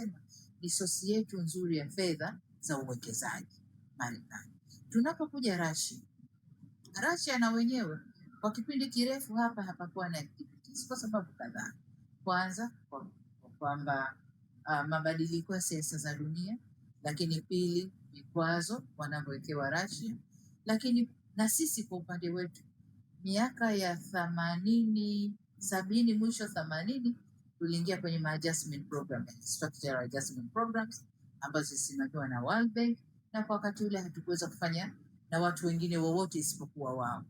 nilivyosema, ni sosi yetu nzuri ya fedha za uwekezaji Marekani. Tunapokuja Russia na wenyewe kwa kipindi kirefu hapa hapakuwa na activities kwa sababu kadhaa. Kwanza kwamba mabadiliko ya siasa za dunia, lakini pili vikwazo wanavyowekewa Russia, lakini na sisi kwa upande wetu miaka ya 80, 70, mwisho 80 tuliingia kwenye adjustment program, structural adjustment programs ambazo zinasimamiwa na World Bank, na kwa wakati ule hatukuweza kufanya na watu wengine wowote isipokuwa wao.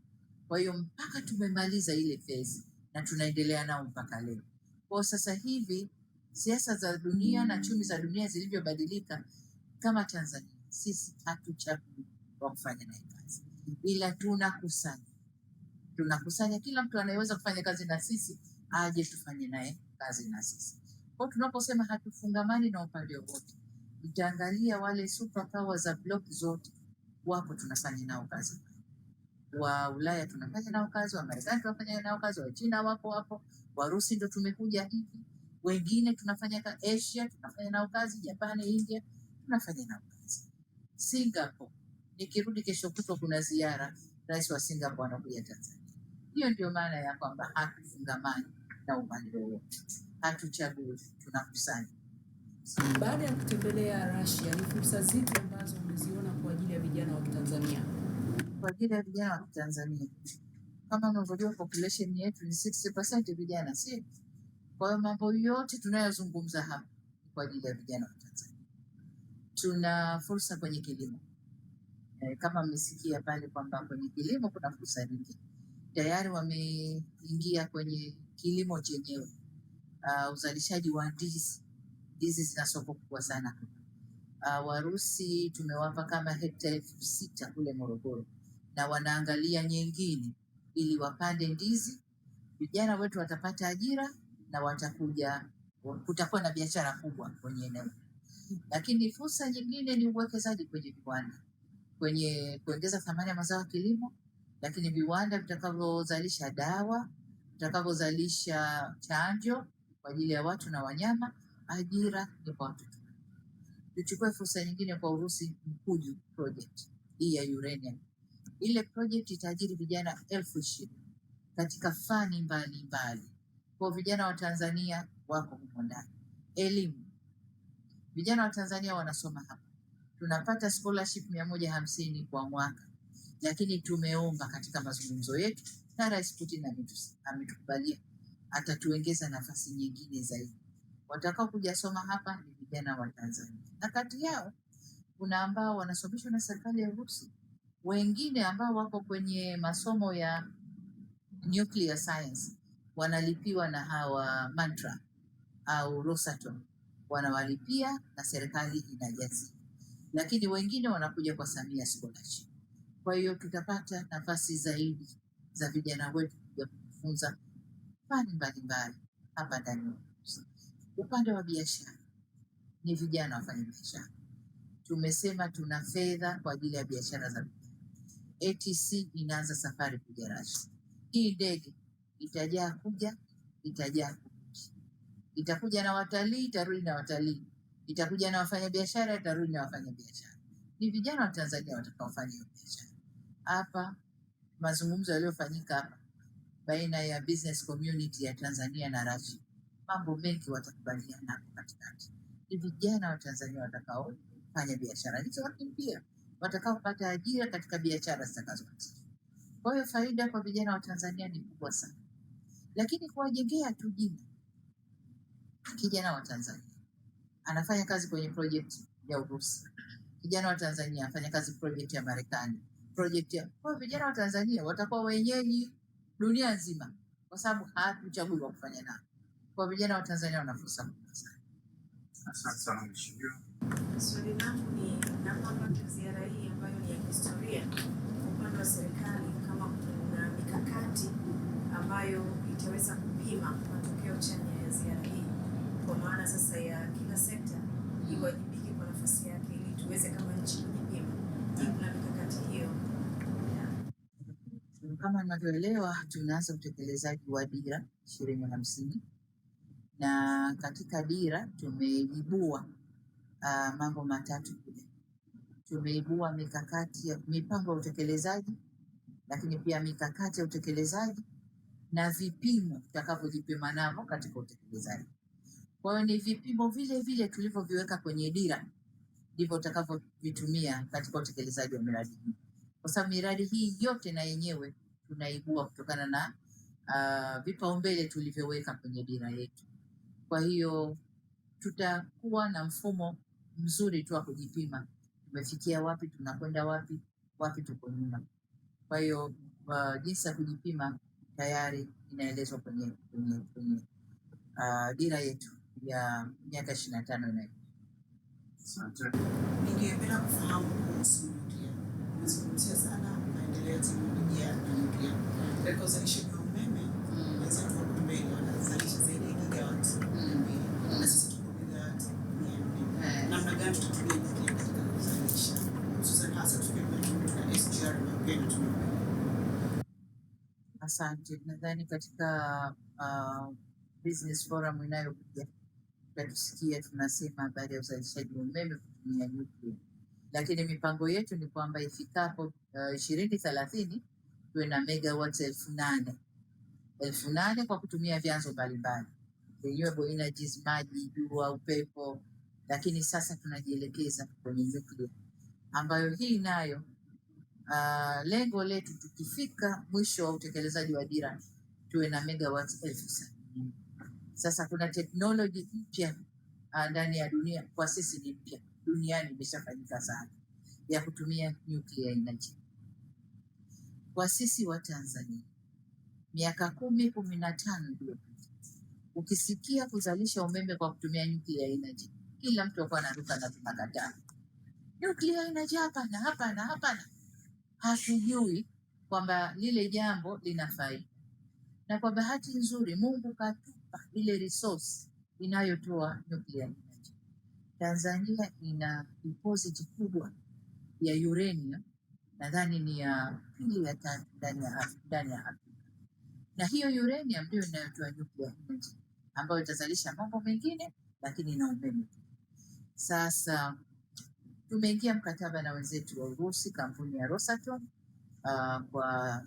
Kwa hiyo mpaka tumemaliza ile phase na tunaendelea nao mpaka leo. Kwa sasa hivi siasa za dunia na chumi za dunia zilivyobadilika, kama Tanzania sisi hatuchagui wa kufanya naye kazi, ila tunakusanya kila mtu anayeweza kufanya kazi na sisi aje tufanye naye kazi na sisi. Kwa tunaposema hatufungamani na upande wote, utaangalia wale superpower za block zote wapo, tunafanya nao kazi. Wa Ulaya tunafanya nao kazi, wa Marekani tunafanya nao kazi, wa China wapo hapo, Warusi ndo tumekuja hivi, wengine tunafanya Asia tunafanya nao kazi, Japan, India tunafanya nao kazi. Singapore, nikirudi kesho kutwa kuna ziara, rais wa Singapore anakuja Tanzania. Hiyo ndio maana ya kwamba hatufungamani na upande wowote, hatuchagui, tunakusanya. Baada ya kutembelea Russia, ni fursa zipi ambazo umeziona kwa ajili ya vijana wa Tanzania? Kwa ajili ya vijana wa Tanzania, kama unavyojua population yetu ni 60% vijana, si? Kwa hiyo mambo yote tunayozungumza hapa kwa ajili ya vijana wa Tanzania. Tuna fursa kwenye kilimo. Kama mmesikia pale kwamba kwenye kilimo kuna fursa nyingi. Tayari wameingia kwenye kilimo chenyewe. Uzalishaji wa ndizi. Ndizi zina soko kubwa sana. Warusi tumewapa kama hekta 6,000 kule Morogoro, na wanaangalia nyingine ili wapande ndizi. Vijana wetu watapata ajira na watakuja, kutakuwa na biashara kubwa kwenye eneo. Lakini fursa nyingine ni uwekezaji kwenye viwanda, kwenye kuongeza thamani ya mazao ya kilimo, lakini viwanda vitakavyozalisha dawa, vitakavyozalisha chanjo kwa ajili ya watu na wanyama, ajira ni kwa watu. Tuchukue fursa nyingine kwa Urusi, Mkuju project hii ya uranium. Ile project itaajiri vijana 20,000 katika fani mbalimbali. Kwa vijana wa Tanzania wako huko ndani. Elimu, vijana wa Tanzania wanasoma hapa, tunapata scholarship 150 kwa mwaka, lakini tumeomba katika mazungumzo yetu na Rais Putin ametukubalia atatuongeza nafasi nyingine zaidi. Watakao kuja soma hapa ni vijana wa Tanzania, na kati yao kuna ambao wanasomeshwa na serikali ya Urusi, wengine ambao wako kwenye masomo ya nuclear science wanalipiwa na hawa Mantra au Rosatom, wanawalipia na serikali inajazi, lakini wengine wanakuja kwa Samia scholarship. Kwa hiyo tutapata nafasi zaidi za vijana wetu kuja kufunza fani mbalimbali hapa ndani. Upande wa biashara ni vijana wafanya biashara. Tumesema tuna fedha kwa ajili ya biashara za vijana. ATC inaanza safari kuja Russia. Hii ndege itajaa kuja, itajaa kurudi. Itakuja na watalii, itarudi na watalii. Itakuja na wafanyabiashara, itarudi na wafanyabiashara. Ni vijana wa Tanzania watakaofanya hiyo biashara. Hapa mazungumzo yaliyofanyika hapa baina ya business community ya Tanzania na Russia, mambo mengi watakubaliana hapo katikati. Ni vijana wa Tanzania watakaofanya biashara hizo, lakini pia watakaopata ajira katika biashara zitakazoanzishwa. Kwa hiyo faida kwa vijana wa Tanzania ni kubwa sana, lakini kuwajengea tu jina. Kijana wa Tanzania anafanya kazi kwenye project ya Urusi, kijana wa Tanzania anafanya kazi project ya Marekani, project ya kwa vijana wa Tanzania watakuwa wenyeji dunia nzima, kwa sababu hatuchagui wa kufanya nao. Kwa vijana wa Tanzania wana fursa kubwa sana. Asante sana mheshimiwa. Swali langu ni namna ziara hii ambayo ni ya historia upande wa serikali, kama kuna mikakati ambayo itaweza kupima matokeo chanya ya ziara hii, kwa maana sasa ya kila sekta iwajibike kwa nafasi yake ili tuweze kama nchi kujipima. Kuna mikakati hiyo? Kama ninavyoelewa, tunaanza utekelezaji wa dira 2050 na katika dira tumeibua mambo matatu kule. Tumeibua mipango ya utekelezaji, lakini pia mikakati ya utekelezaji na vipimo tutakavyojipima navyo katika utekelezaji. Kwa hiyo ni vipimo vile vile tulivyoviweka kwenye dira ndivyo tutakavyovitumia katika utekelezaji wa miradi hii, kwa sababu miradi hii yote na yenyewe tunaibua kutokana na vipaumbele tulivyoweka kwenye dira yetu. Kwa hiyo tutakuwa na mfumo mzuri tu wa kujipima, tumefikia wapi, tunakwenda wapi, wapi tuko nyuma. Kwa hiyo jinsi ya kujipima tayari inaelezwa kwenye dira yetu ya miaka 25 inayo. Asante. Ningependa kufahamu kuhusu nyuklia. Umezungumzia sana maendeleo ya teknolojia na nyuklia. Katika uzalishaji wa umeme, wenzetu wa Bumbeni wanazalisha zaidi ya gigawati 200 na sisi tuko gigawati 400. Namna gani tutatumia nyuklia katika kuzalisha, hususan hasa tukiwa SGR na pia tunatumia. Asante. Nadhani katika business forum inayokuja tutasikia tunasema habari ya uzalishaji wa umeme kutumia nyuklia, lakini mipango yetu ni kwamba ifikapo 2030 tuwe na megawatts 8,000 kwa kutumia vyanzo mbalimbali, renewable energies, maji, jua, upepo. Lakini sasa tunajielekeza kwenye nyuklia, ambayo hii nayo lengo letu tukifika mwisho wa utekelezaji wa dira tuwe na megawatts 70,000. Sasa kuna teknoloji mpya ndani ya dunia, kwa sisi ni mpya, duniani imeshafanyika sana, ya kutumia nuclear energy. Kwa sisi wa Tanzania miaka 10-15 iliyopita, ukisikia kuzalisha umeme kwa kutumia nuclear energy, kila mtu alikuwa anaruka na tunakataa nuclear energy, hapana, hapana, hapana. Hatujui kwamba lile jambo lina faida, na kwa bahati nzuri Mungu katupa ile resource inayotoa nuclear energy. Tanzania ina deposit kubwa ya uranium, nadhani ni ya pili ya tatu ndani ya Afrika, na hiyo uranium ndio inayotoa nuclear energy ambayo itazalisha mambo mengine, lakini na umeme. Sasa tumeingia mkataba na wenzetu wa Urusi, kampuni ya Rosatom, kwa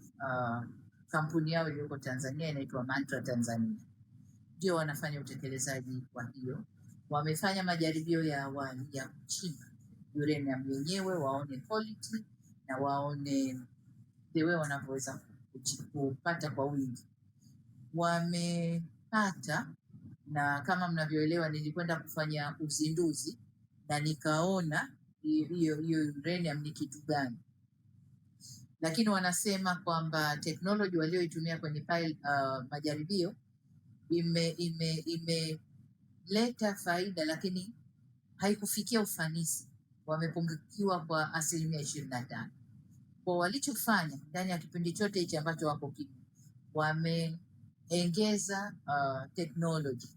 kampuni yao iliyoko Tanzania inaitwa Mantra Tanzania, ndio wanafanya utekelezaji wa hiyo. Wamefanya majaribio ya awali ya kuchimba uranium yenyewe, waone quality na waone the way wanavyoweza kupata kwa wingi. Wamepata, na kama mnavyoelewa nilikwenda kufanya uzinduzi na nikaona hiyo uranium ni kitu gani, lakini wanasema kwamba teknoloji walioitumia kwenye majaribio imeleta faida, lakini haikufikia ufanisi. Wamepungukiwa kwa 25%. Kwa walichofanya ndani ya kipindi chote hichi ambacho wako kimya, wameongeza teknoloji.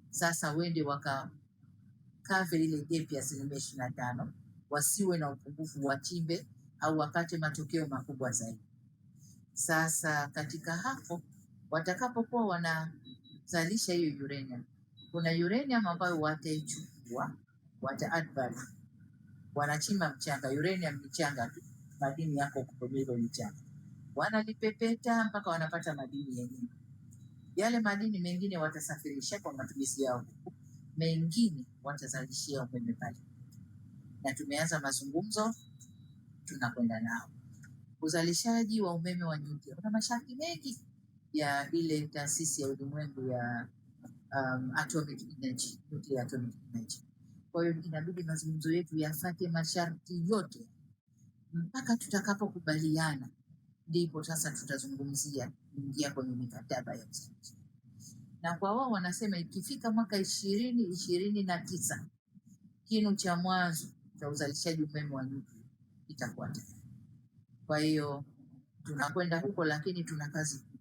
Sasa wende wakakave ile gap ya 25%, wasiwe na upungufu, wachimbe au wapate matokeo makubwa zaidi. Sasa katika hapo watakapokuwa wanazalisha hiyo uranium, kuna uranium ambayo wataichukua, add value, wanachimba mchanga. Uranium ni changa tu, madini yako kwenye hilo mchanga, wanalipepeta mpaka wanapata madini yenyewe. Yale madini mengine watasafirisha kwa matumizi yao, mengine watazalishia umeme pale, na tumeanza mazungumzo, tunakwenda nao. Uzalishaji wa umeme wa nyuklia una masharti mengi ya ile taasisi ya ulimwengu ya atomic energy, nuclear atomic energy. Kwa hiyo inabidi mazungumzo yetu yafuate masharti yote mpaka tutakapokubaliana, ndipo sasa tutazungumzia kuingia kwenye mikataba ya uzalishaji. Na kwa wao wanasema ikifika mwaka 2029 kinu cha mwanzo cha uzalishaji umeme wa nyuklia itakuwa tayari. Kwa hiyo tunakwenda huko, lakini tuna kazi kubwa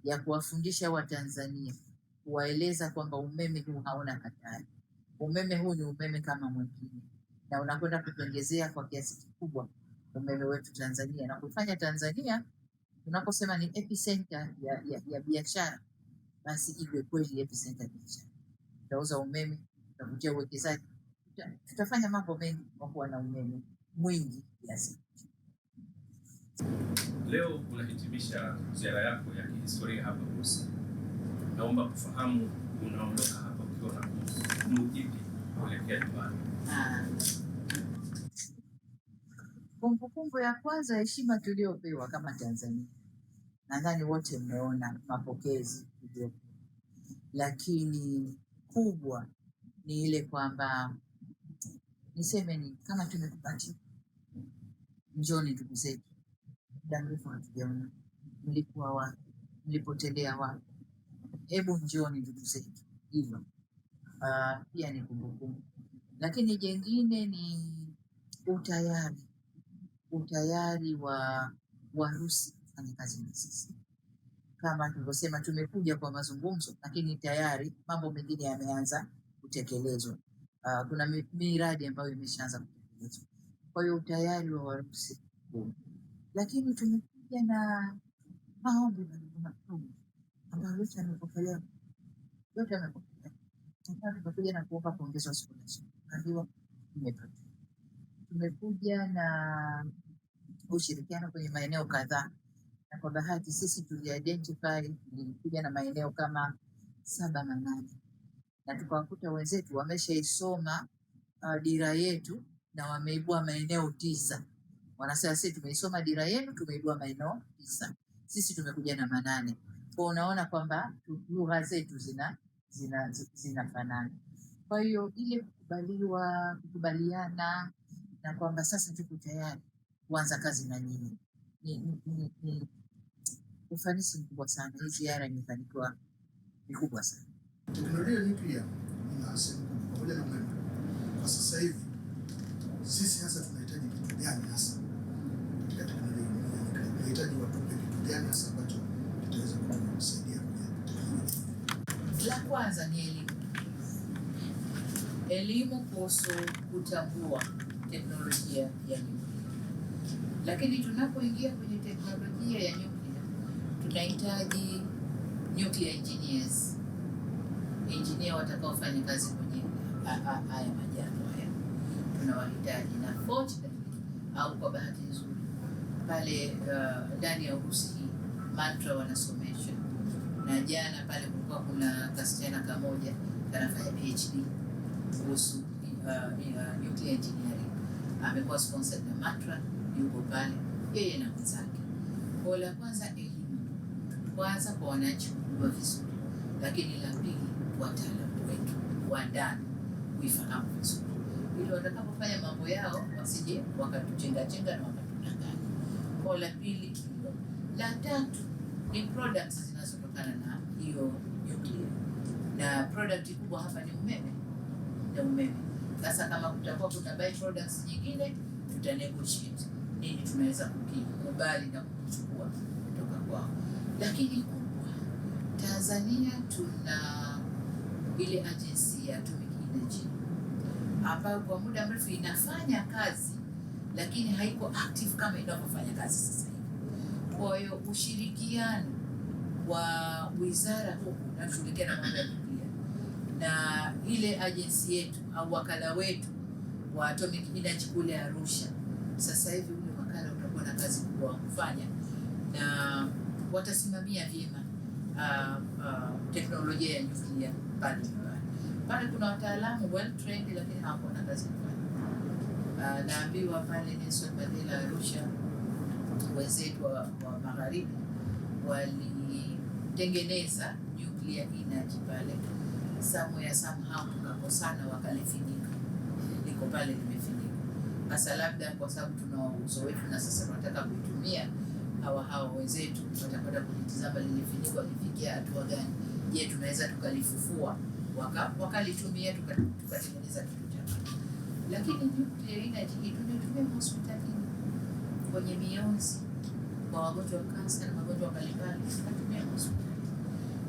ya kuwafundisha Watanzania, kuwaeleza kwamba umeme huu hauna hatari. Umeme huu ni umeme kama mwingine, na unakwenda kutuongezea kwa kiasi kikubwa umeme wetu Tanzania, na kufanya Tanzania tunaposema ni epicenter ya biashara, basi iwe kweli epicenter ya biashara. tutauza umeme, tutavutia uwekezaji, tutafanya mambo mengi kwa kuwa na umeme mwingi kiasi. Leo unahitimisha ziara yako ya kihistoria hapa Urusi. Naomba kufahamu unaondoka hapa ukiwa na kumbukumbu ipi kuelekea nyumbani? Kumbukumbu ya kwanza, heshima tuliopewa kama Tanzania. Nadhani wote mmeona mapokezi tuliopewa, lakini kubwa ni ile kwamba niseme ni kama tumekupatia. Njoni ndugu zetu, muda mrefu hatujaona, mlikuwa wapi? Mlipotelea wapi? Hebu njoni ndugu zetu. Hilo pia ni kumbukumbu, lakini jengine ni utayari wa Warusi kufanya kazi na sisi. Kama tulivyosema, tumekuja kwa mazungumzo, lakini tayari mambo mengine yameanza kutekelezwa. Kuna miradi ambayo imeshaanza kutekelezwa. Kwa hiyo utayari wa Warusi, lakini tumekuja na maombi makubwa ambayo yote yamepokelewa. Tumekuja na kuomba kuongezwa scholarship, ambiwa tumepata. Tumekuja na ushirikiano kwenye maeneo kadhaa, na kwa bahati sisi tuliidentify, tulikuja na maeneo kama 7 na 8, na tukawakuta wenzetu wameshaisoma dira yetu na wameibua maeneo 9. Wanasema sisi tumeisoma dira yenu, tumeibua maeneo 9, sisi tumekuja na 8. Kwa unaona kwamba lugha zetu zinafanana. Kwa hiyo ile kukubaliana na kwamba sasa tuko tayari kuanza kazi na nyinyi ni ufanisi mkubwa sana. Hii ziara imefanikiwa mikubwa sana. Teknolojia nyuklia ina sehemu kubwa pamoja na umeme. Kwa sasa hivi sisi hasa tunahitaji kitu gani hasa katika teknolojia nyuklia? Tunahitaji watupe kitu gani hasa ambacho kitaweza kutusaidia kwenye teknolojia? La kwanza ni elimu kuhusu kutambua teknolojia ya nyuklia. Lakini tunapoingia kwenye teknolojia ya nyuklia, tunahitaji nuclear engineers, engineer watakaofanya kazi kwenye haya majalo haya, tunawahitaji. Na fortunately au kwa bahati nzuri, pale ndani ya Urusi hii Mantra wanasomesha, na jana pale kulikuwa kuna kasichana kamoja kanafanya PhD kuhusu nuclear engineering, amekuwa sponsored na Mantra, yuko pale yeye na wenzake. Kwa la kwanza elimu kwanza kwa wananchi kujua vizuri, lakini la pili wataalamu wetu wa ndani kuifahamu vizuri, ili watakapofanya mambo yao wasije wakatuchenga na wakatudanganya. Kwa la pili hilo. La tatu ni products zinazotokana na hiyo nuclear, na product kubwa hapa ni umeme. Sasa kama kutakuwa kuna by products nyingine, tuta negotiate nini tunaweza kukubali na kuchukua kutoka kwao. Lakini kubwa, Tanzania tuna ile agency ya Atomic Energy ambayo kwa muda mrefu inafanya kazi, lakini haiko active kama inavyofanya kazi sasa hivi. Kwa hiyo ushirikiano wa wizara huku na kushirikiana na mambo ya nyuklia na ile agency yetu au wakala wetu wa Atomic Energy kule Arusha, sasa hivi ule wakala utakuwa na kazi kubwa kufanya, na watasimamia vyema teknolojia ya nyuklia pale. Pale kuna wataalamu well trained, lakini hawako na kazi kufanya. Naambiwa pale Nelson Mandela Arusha, wenzetu wa magharibi walitengeneza nuclear energy pale, somehow tukakosana, wakalifinika, liko pale limefinika. Sasa labda kwa sababu tuna uzoefu na sasa tunataka kuitumia, hawa wenzetu watakwenda kulitizama lilifinikwa lifikia hatua gani. Je, tunaweza tukalifufua wakalitumia tukatengeneza kitu cha maana. Lakini nuclear energy tunatumia hospitalini kwenye mionzi kwa wagonjwa wa kansa na magonjwa mbalimbali, tunatumia hospitali.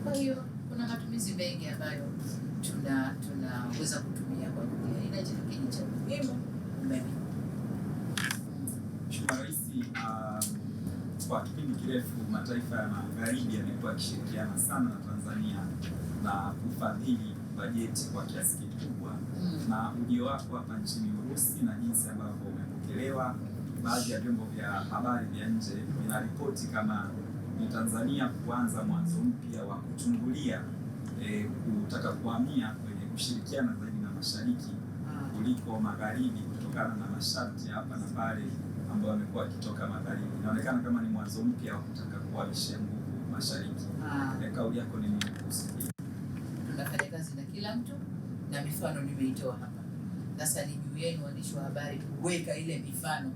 Kwa hiyo kuna matumizi mengi ambayo tunaweza kutumia kwa nuclear energy, lakini cha muhimu umeme. Mheshimiwa Rais, kwa kipindi kirefu mataifa ya magharibi yamekuwa yakishirikiana sana na Tanzania na kufadhili bajeti kwa kiasi kikubwa na ujio wako hapa nchini Urusi na jinsi ambavyo umepokelewa. Baadhi ya vyombo vya habari vya nje vinaripoti kama ni Tanzania kuanza mwanzo mpya wa kuchungulia kutaka kuhamia kwenye kushirikiana zaidi na mashariki kuliko magharibi, kutokana na masharti hapa na pale ambayo yamekuwa yakitoka magharibi. Inaonekana kama ni mwanzo mpya wa kutaka kuhamisha nguvu mashariki. Kauli yako ni nini kuhusu hili? Tunafanya kazi na kila mtu na mifano nimeitoa hapa. Sasa ni juu yenu waandishi wa habari kuweka ile mifano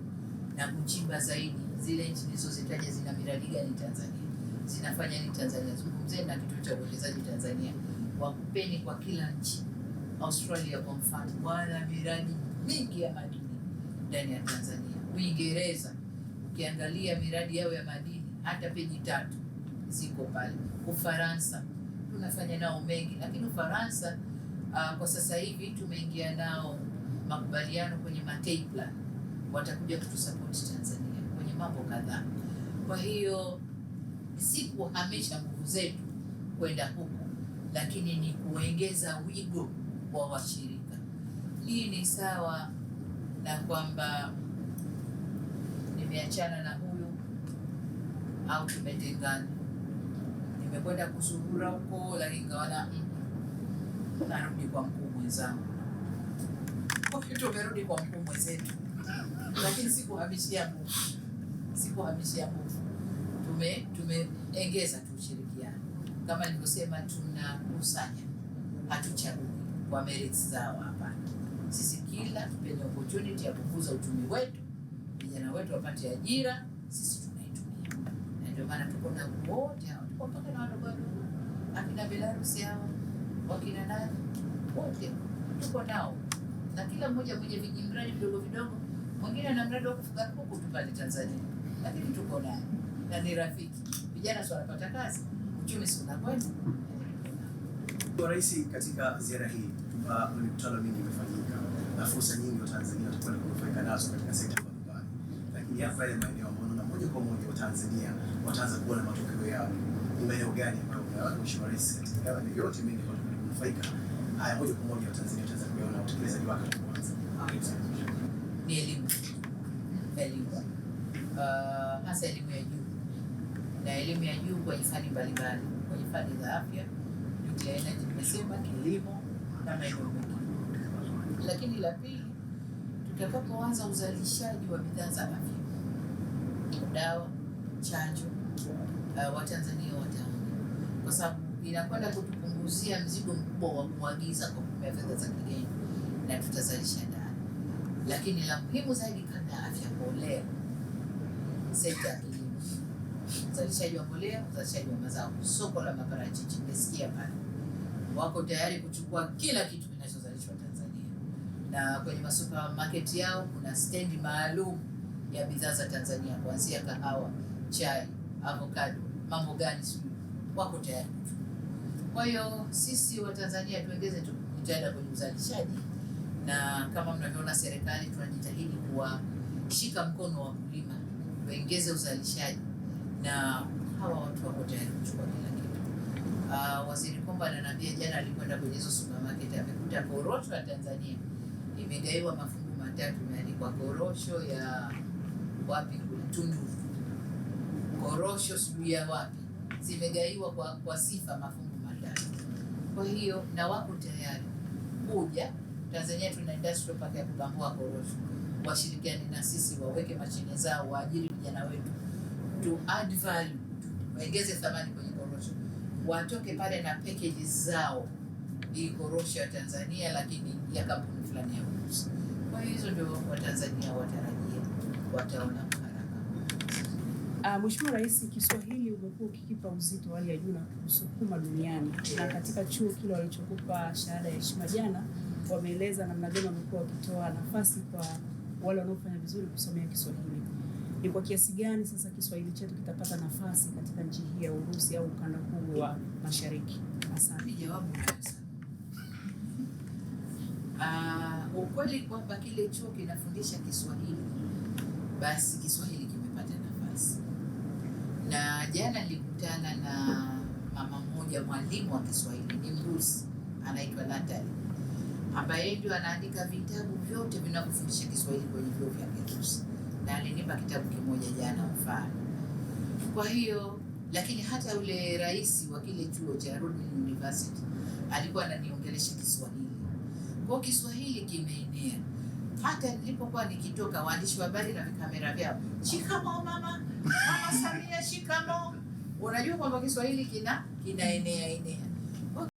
na kuchimba zaidi zile nchi nilizozitaja zina miradi gani Tanzania, zinafanya nini Tanzania. Zungumzeni na kituo cha uwekezaji Tanzania, wakupeni kwa kila nchi. Australia kwa mfano wana miradi mingi ya madini ndani ya Tanzania. Uingereza ukiangalia miradi yao ya madini hata peji 3 ziko pale. Ufaransa tunafanya nao mengi, lakini Ufaransa kwa sasa hivi tumeingia nao makubaliano kwenye Matei Plan, watakuja kutusupport Tanzania kwenye mambo kadhaa. Kwa hiyo si kuhamisha nguvu zetu kwenda huko, lakini ni kuongeza wigo wa washirika. Hii ni sawa na kwamba nimeachana na huyu au tumetengana, nimekwenda kuzurura huko, lakini kaona narudi kwa mkuu mwenzangu. Kwa hiyo tumerudi kwa mkuu mwenzetu, lakini sikuhamishia nguvu, tumeongeza tu ushirikiano. Kama nilivyosema, tunakusanya, hatuchagui kwa merits zao, hapana. Sisi kila tupenye opportunity ya kukuza uchumi wetu, vijana wetu wapate ajira, sisi tunaitumia. Na ndio maana tuko na wote hao, tuko mpaka na wadogo wadogo, akina Belarus hao, wakina nani, wote tuko nao, na kila mmoja mwenye vijimradi vidogo vidogo. Mwingine ana mradi wa kufuga kuku tu pale Tanzania, lakini tuko naye na ni rafiki. Vijana sio wanapata kazi, uchumi si unakwenda. Kwa Rais, katika ziara hii mikutano mingi imefanyika na fursa nyingi wa Tanzania watakwenda kunufaika nazo katika sekta mbalimbali, lakini hapa yale maeneo ambayo na moja kwa moja wa Tanzania wataanza kuona matokeo yao ni maeneo gani ambayo unaona Mheshimiwa Rais katika yale yote mengi watakwenda kunufaika haya moja kwa moja wa Tanzania wataanza kuona utekelezaji wake kwanza? Ni elimu, hasa elimu ya juu, na elimu ya juu kwenye fani mbalimbali, kwenye fani za afya, nuclear energy, nimesema, kilimo na maeneo mengine. Lakini la pili, tutakapoanza uzalishaji wa bidhaa za afya, dawa, chanjo, Watanzania wataona, kwa sababu inakwenda kutupunguzia mzigo mkubwa wa kuagiza kwa kutumia fedha za kigeni, na tutazalisha ndani. Lakini la muhimu zaidi kabla ya afya, mbolea, sekta ya kilimo, uzalishaji wa mbolea, uzalishaji wa mazao. Soko la maparachichi nimesikia pale wako tayari kuchukua kila kitu kinachozalishwa Tanzania, na kwenye masupermarket yao kuna stendi maalum ya bidhaa za Tanzania, kuanzia kahawa, chai, avocado, mambo gani sijui, wako tayari kuchukua. Kwa hiyo sisi wa Tanzania tuongeze tu jitihada kwenye uzalishaji, na kama mnavyoona serikali tunajitahidi kuwashika mkono wakulima waongeze uzalishaji, na hawa watu wako tayari kuchukua kila kitu. Waziri Komba ananiambia jana alikwenda kwenye hizo supermarket, amekuta korosho ya Tanzania imegaiwa mafungu 3, imeandikwa korosho ya wapi kule Tunduru, korosho sijui ya wapi, zimegaiwa kwa sifa mafungu 3. Kwa hiyo na wako tayari kuja Tanzania. Tuna industrial park ya kubambua korosho, washirikiane na sisi, waweke mashine zao, waajiri vijana wetu, to add value, waongeze thamani kwenye korosho, watoke pale na packages zao, hii korosho ya Tanzania lakini ya kampuni fulani ya Urusi. Kwa hiyo hizo ndio Watanzania watarajia, wataona haraka. Mheshimiwa Rais, Kiswahili umekuwa ukikipa uzito hali ya juu na kusukuma duniani, na katika chuo kile walichokupa shahada ya heshima jana, wameeleza namna gani wamekuwa wakitoa nafasi kwa wale wanaofanya vizuri kusomea Kiswahili. Ni kwa kiasi gani sasa Kiswahili chetu kitapata nafasi katika nchi hii ya Urusi au ukanda huu wa Mashariki? Asante. Jawabu kabisa. Ukweli kwamba kile chuo kinafundisha Kiswahili, basi Kiswahili kimepata nafasi. Na jana nilikutana na mama mmoja, mwalimu wa Kiswahili, ni Mrusi, anaitwa Natalie, ambaye ndio anaandika vitabu vyote vinavyofundisha Kiswahili kwenye vyuo vya Kirusi, na alinipa kitabu kimoja jana mfano. Kwa hiyo lakini hata ule rais wa kile chuo cha Rodin University alikuwa ananiongelesha Kiswahili. Kwa Kiswahili kimeenea. Hata nilipokuwa nikitoka, waandishi wa habari na kamera vyao, shikamoo mama, mama Samia shikamoo. Unajua kwamba Kiswahili kinaenea.